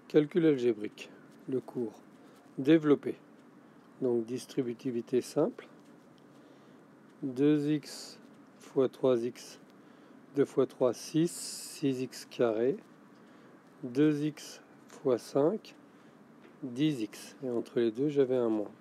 Calcul algébrique, le cours. Développer. Donc distributivité simple. 2x fois 3x, 2 fois 3, 6, 6x carré. 2x fois 5, 10x. Et entre les deux, j'avais un moins.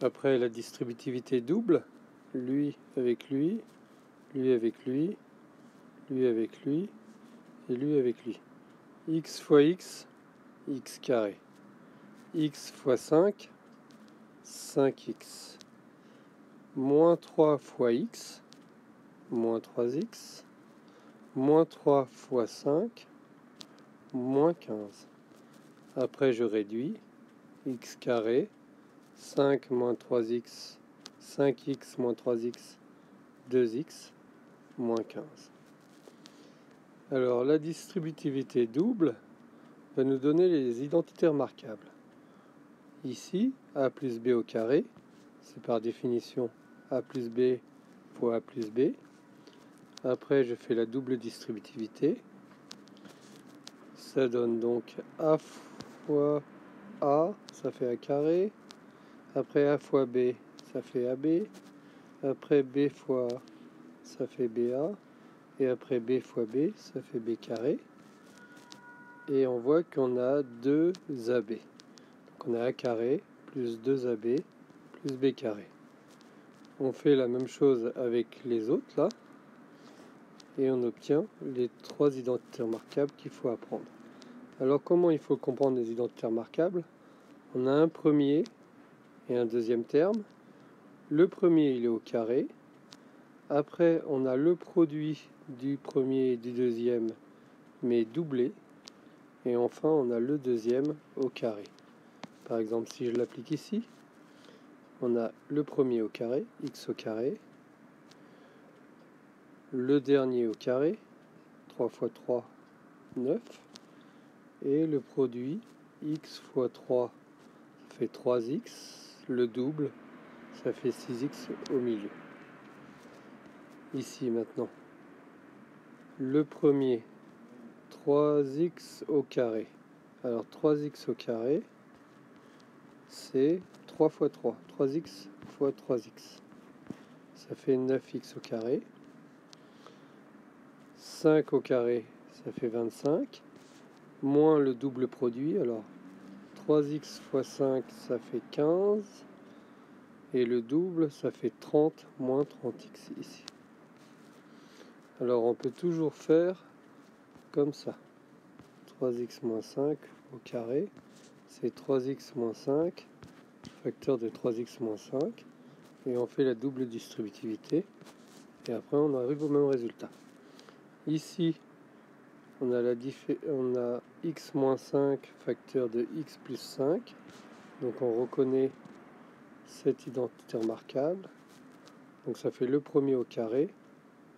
Après, la distributivité double. Lui avec lui, lui avec lui, lui avec lui, et lui avec lui. X fois x, x carré. X fois 5, 5x. Moins 3 fois x, moins 3x. Moins 3 fois 5, moins 15. Après, je réduis. X carré, 5 moins 3x, 5x moins 3x, 2x, moins 15. Alors, la distributivité double va nous donner les identités remarquables. Ici, a plus b au carré, c'est par définition a plus b fois a plus b. Après, je fais la double distributivité. Ça donne donc a fois a, ça fait a carré. Après a fois b, ça fait ab. Après b fois a, ça fait ba. Et après b fois b, ça fait b carré. Et on voit qu'on a 2 ab. Donc on a a carré plus 2ab plus b carré. On fait la même chose avec les autres là. Et on obtient les 3 identités remarquables qu'il faut apprendre. Alors comment il faut comprendre les identités remarquables? On a un premier et un deuxième terme. Le premier, il est au carré. Après, on a le produit du premier et du deuxième, mais doublé. Et enfin, on a le deuxième au carré. Par exemple, si je l'applique ici, on a le premier au carré, x au carré. Le dernier au carré, 3 fois 3, 9. Et le produit, x fois 3, ça fait 3x. Le double, ça fait 6x au milieu. Ici maintenant, le premier, 3x au carré. Alors 3x au carré, c'est 3 fois 3. 3x fois 3x. Ça fait 9x au carré. 5 au carré, ça fait 25. Moins le double produit. Alors 3x fois 5, ça fait 15. Et le double, ça fait 30 moins 30x ici. Alors on peut toujours faire comme ça. 3x moins 5 au carré, c'est 3x moins 5, facteur de 3x moins 5, et on fait la double distributivité, et après on arrive au même résultat. Ici, on a x moins 5, facteur de x plus 5, donc on reconnaît cette identité remarquable, donc ça fait le premier au carré,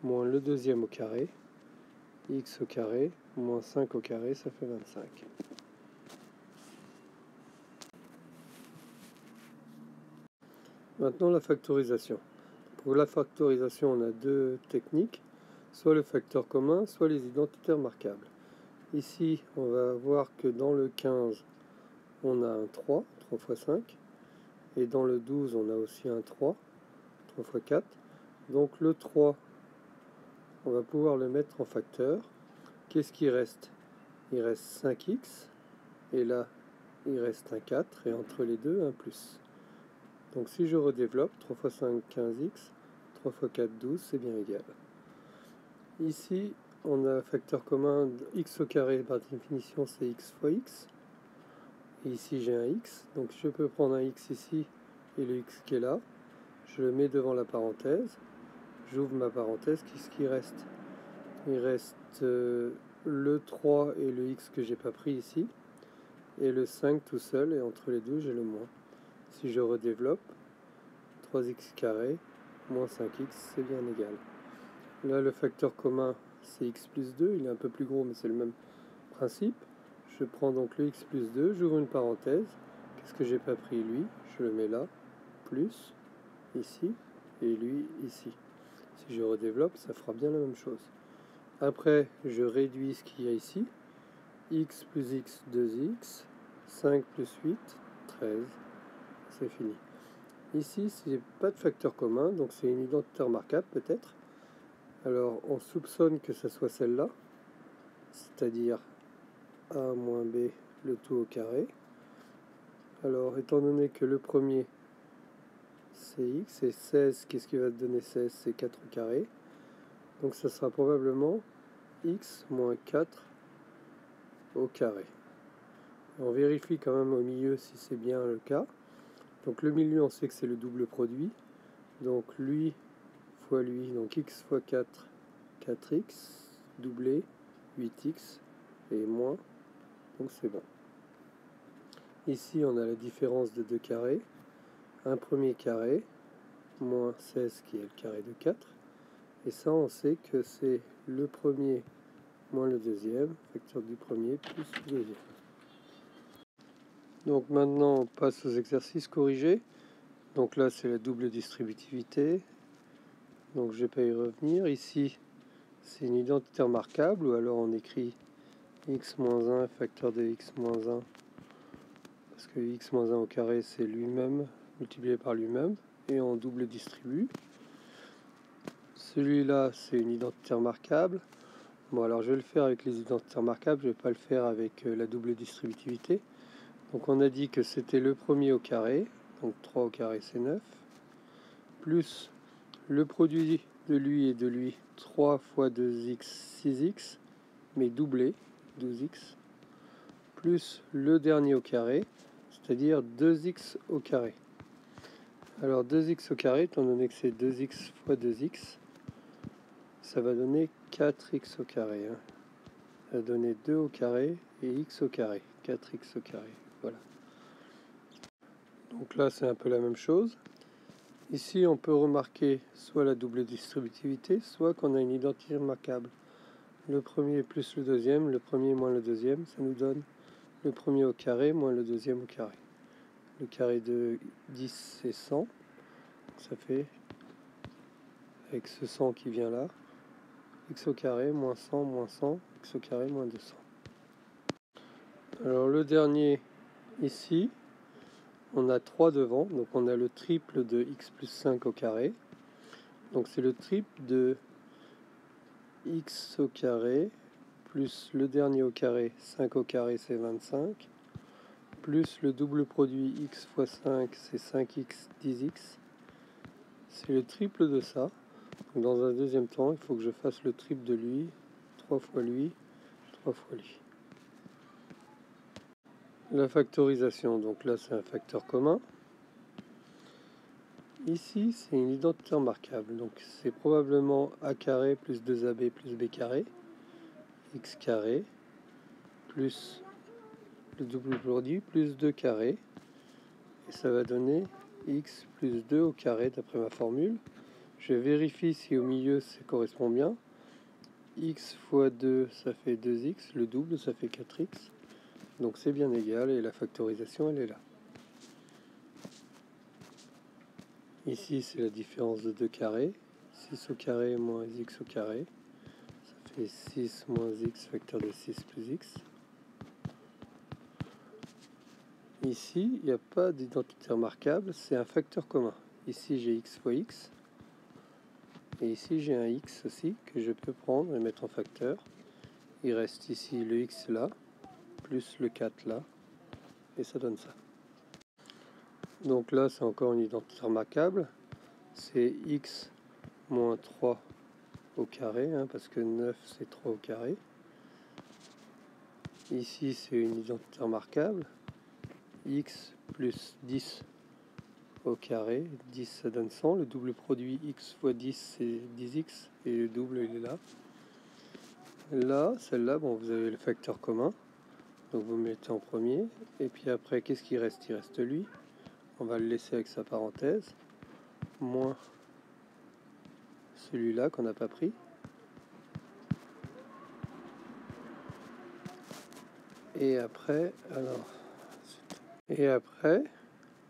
moins le deuxième au carré, x au carré, moins 5 au carré, ça fait 25. Maintenant la factorisation. Pour la factorisation, on a deux techniques, soit le facteur commun, soit les identités remarquables. Ici, on va voir que dans le 15, on a un 3, 3 fois 5, et dans le 12, on a aussi un 3, 3 fois 4. Donc le 3, on va pouvoir le mettre en facteur. Qu'est-ce qui reste? Il reste 5x, et là, il reste un 4, et entre les deux, un plus. Donc si je redéveloppe, 3 fois 5, 15x, 3 fois 4, 12, c'est bien égal. Ici, on a un facteur commun, x au carré, par définition, c'est x fois x. Et ici, j'ai un x, donc je peux prendre un x ici, et le x qui est là. Je le mets devant la parenthèse. J'ouvre ma parenthèse, qu'est-ce qui reste? Il reste le 3 et le x que j'ai pas pris ici, et le 5 tout seul, et entre les deux, j'ai le moins. Si je redéveloppe, 3x carré moins 5x, c'est bien égal. Là, le facteur commun, c'est x plus 2. Il est un peu plus gros, mais c'est le même principe. Je prends donc le x plus 2, j'ouvre une parenthèse. Qu'est-ce que j'ai pas pris? Lui, je le mets là, plus, ici, et lui, ici. Si je redéveloppe, ça fera bien la même chose. Après, je réduis ce qu'il y a ici. x plus x, 2x, 5 plus 8, 13, c'est fini. Ici, c'est pas de facteur commun, donc c'est une identité remarquable peut-être. Alors, on soupçonne que ce soit celle-là, c'est-à-dire a moins b, le tout au carré. Alors, étant donné que le premier, c'est x, et 16, qu'est-ce qui va te donner 16? C'est 4 au carré. Donc, ça sera probablement x moins 4 au carré. On vérifie quand même au milieu si c'est bien le cas. Donc, le milieu, on sait que c'est le double produit. Donc, lui fois lui, donc x fois 4, 4x, doublé, 8x, et moins, donc c'est bon. Ici, on a la différence de deux carrés. Un premier carré, moins 16 qui est le carré de 4. Et ça, on sait que c'est le premier moins le deuxième, facteur du premier plus du deuxième. Donc maintenant, on passe aux exercices corrigés. Donc là, c'est la double distributivité. Donc je ne vais pas y revenir. Ici, c'est une identité remarquable, ou alors on écrit x-1 facteur de x-1, parce que x-1 au carré, c'est lui-même, multiplié par lui-même, et on double distribue. Celui-là, c'est une identité remarquable. Bon, alors je vais le faire avec les identités remarquables, je ne vais pas le faire avec la double distributivité. Donc on a dit que c'était le premier au carré, donc 3 au carré c'est 9, plus le produit de lui et de lui, 3 fois 2x, 6x, mais doublé, 12x, plus le dernier au carré, c'est-à-dire 2x au carré. Alors 2x au carré, étant donné que c'est 2x fois 2x, ça va donner 4x au carré. Ça va donner 2 au carré et x au carré, 4x au carré, voilà. Donc là c'est un peu la même chose. Ici on peut remarquer soit la double distributivité, soit qu'on a une identité remarquable. Le premier plus le deuxième, le premier moins le deuxième, ça nous donne le premier au carré moins le deuxième au carré. Le carré de 10 c'est 100, ça fait, avec ce 100 qui vient là, x au carré moins 100, x au carré moins 200. Alors le dernier ici, on a 3 devant, donc on a le triple de x plus 5 au carré. Donc c'est le triple de x au carré plus le dernier au carré, 5 au carré c'est 25, plus le double produit x fois 5 c'est 5x 10x. C'est le triple de ça. Donc dans un deuxième temps, il faut que je fasse le triple de lui, 3 fois lui, 3 fois lui. La factorisation, donc là c'est un facteur commun. Ici c'est une identité remarquable, donc c'est probablement a carré plus 2ab plus b carré, x carré, plus le double produit plus 2 carré, et ça va donner x plus 2 au carré d'après ma formule. Je vérifie si au milieu ça correspond bien. X fois 2 ça fait 2x, le double ça fait 4x. Donc c'est bien égal et la factorisation elle est là. Ici c'est la différence de 2 carrés. 6 au carré moins x au carré. Ça fait 6 moins x facteur de 6 plus x. Ici il n'y a pas d'identité remarquable, c'est un facteur commun. Ici j'ai x fois x. Et ici j'ai un x aussi que je peux prendre et mettre en facteur. Il reste ici le x là, plus le 4 là. Et ça donne ça. Donc là, c'est encore une identité remarquable. C'est x moins 3 au carré, parce que 9, c'est 3 au carré. Ici, c'est une identité remarquable. X plus 10 au carré. 10, ça donne 100. Le double produit x fois 10, c'est 10x. Et le double, il est là. Là, celle-là, bon, vous avez le facteur commun. Donc vous mettez en premier. Et puis après, qu'est-ce qui reste? Il reste lui. On va le laisser avec sa parenthèse. Moins celui-là qu'on n'a pas pris. Et après,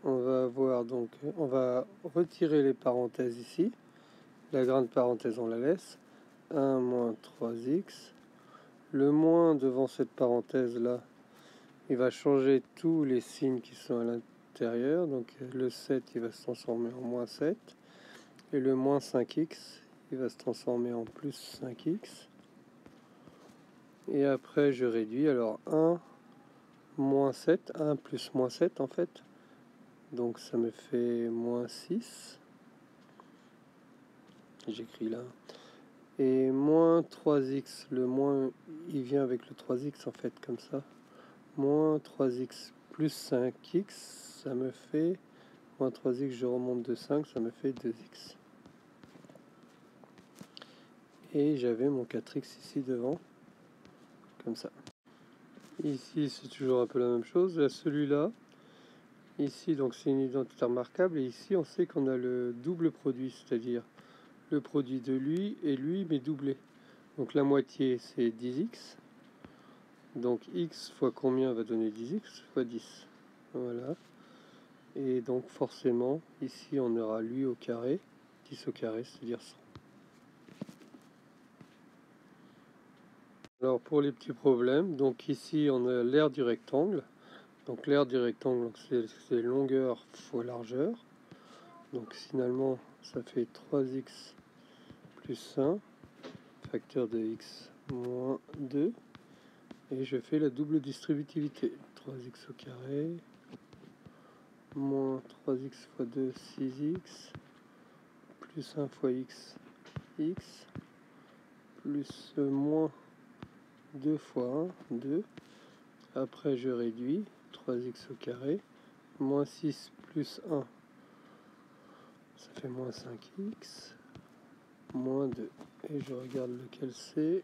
on va avoir donc, on va retirer les parenthèses ici. La grande parenthèse, on la laisse. 1 moins 3x Le moins devant cette parenthèse là, il va changer tous les signes qui sont à l'intérieur. Donc le 7 il va se transformer en moins 7. Et le moins 5x il va se transformer en plus 5x. Et après je réduis. Alors 1 moins 7, 1 plus moins 7 en fait. Donc ça me fait moins 6. J'écris là. Et moins 3x, le moins il vient avec le 3x en fait comme ça. Moins 3x plus 5x, ça me fait moins 3x, je remonte de 5, ça me fait 2x. Et j'avais mon 4x ici devant, comme ça. Ici c'est toujours un peu la même chose. Là celui-là, ici donc c'est une identité remarquable, et ici on sait qu'on a le double produit, c'est-à-dire le produit de lui et lui mais doublé. Donc la moitié c'est 10x. Donc x fois combien va donner 10x fois 10. Voilà. Et donc forcément ici on aura lui au carré, 10 au carré, c'est-à-dire 100. Alors pour les petits problèmes, donc ici on a l'aire du rectangle. Donc l'aire du rectangle c'est longueur fois largeur. Donc finalement ça fait 3x plus 1, facteur de x moins 2. Et je fais la double distributivité. 3x au carré, moins 3x fois 2, 6x, plus 1 fois x, x, plus moins 2 fois 1, 2. Après je réduis, 3x au carré, moins 6 plus 1, ça fait moins 5x, moins 2. Et je regarde lequel c'est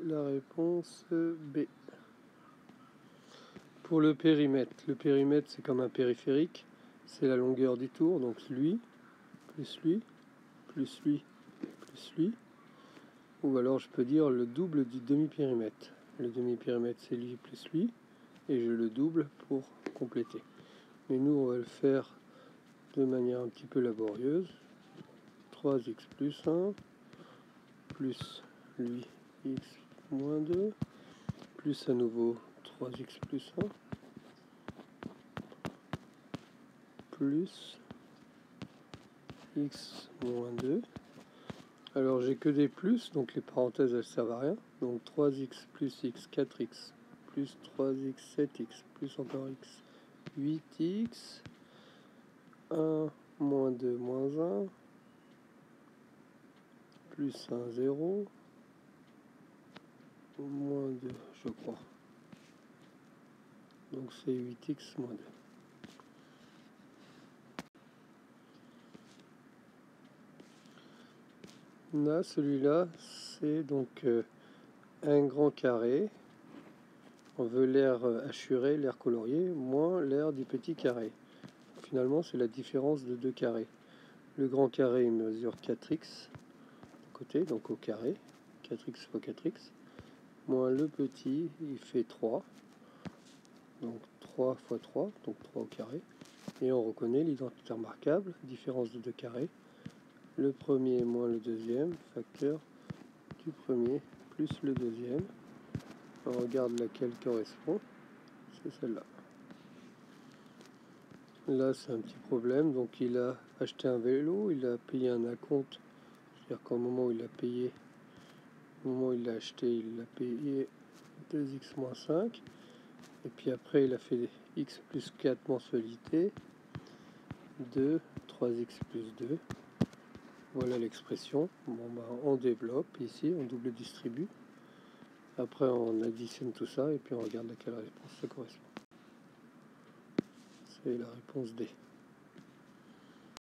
la réponse B. Pour le périmètre c'est comme un périphérique, c'est la longueur du tour, donc lui, plus lui, plus lui, plus lui. Ou alors je peux dire le double du demi-périmètre. Le demi-périmètre c'est lui plus lui, et je le double pour compléter. Mais nous on va le faire de manière un petit peu laborieuse. 3x plus 1, plus lui x moins 2, plus à nouveau 3x plus 1, plus x moins 2. Alors j'ai que des plus, donc les parenthèses elles servent à rien. Donc 3x plus x, 4x, plus 3x, 7x, plus encore x, 8x, 1, moins 2, moins 1, plus 1, 0, moins 2, je crois. Donc c'est 8x moins 2. Là, celui-là, c'est donc un grand carré. On veut l'aire hachuré, l'aire colorié, moins l'aire du petit carré. Finalement, c'est la différence de deux carrés. Le grand carré, il mesure 4x côté, donc au carré. 4x fois 4x. Moins le petit, il fait 3. Donc 3 fois 3, donc 3 au carré. Et on reconnaît l'identité remarquable, différence de deux carrés. Le premier moins le deuxième, facteur du premier plus le deuxième. On regarde laquelle correspond, c'est celle-là. Là c'est un petit problème, donc il a acheté un vélo, il a payé un acompte, c'est-à-dire qu'au moment où il a payé, au moment où il l'a acheté, il a payé 2x moins 5, et puis après il a fait x plus 4 mensualités, 2, 3x plus 2. Voilà l'expression. Bon, bah, on développe ici, on double distribue. Après, on additionne tout ça et puis on regarde à quelle réponse ça correspond. C'est la réponse D.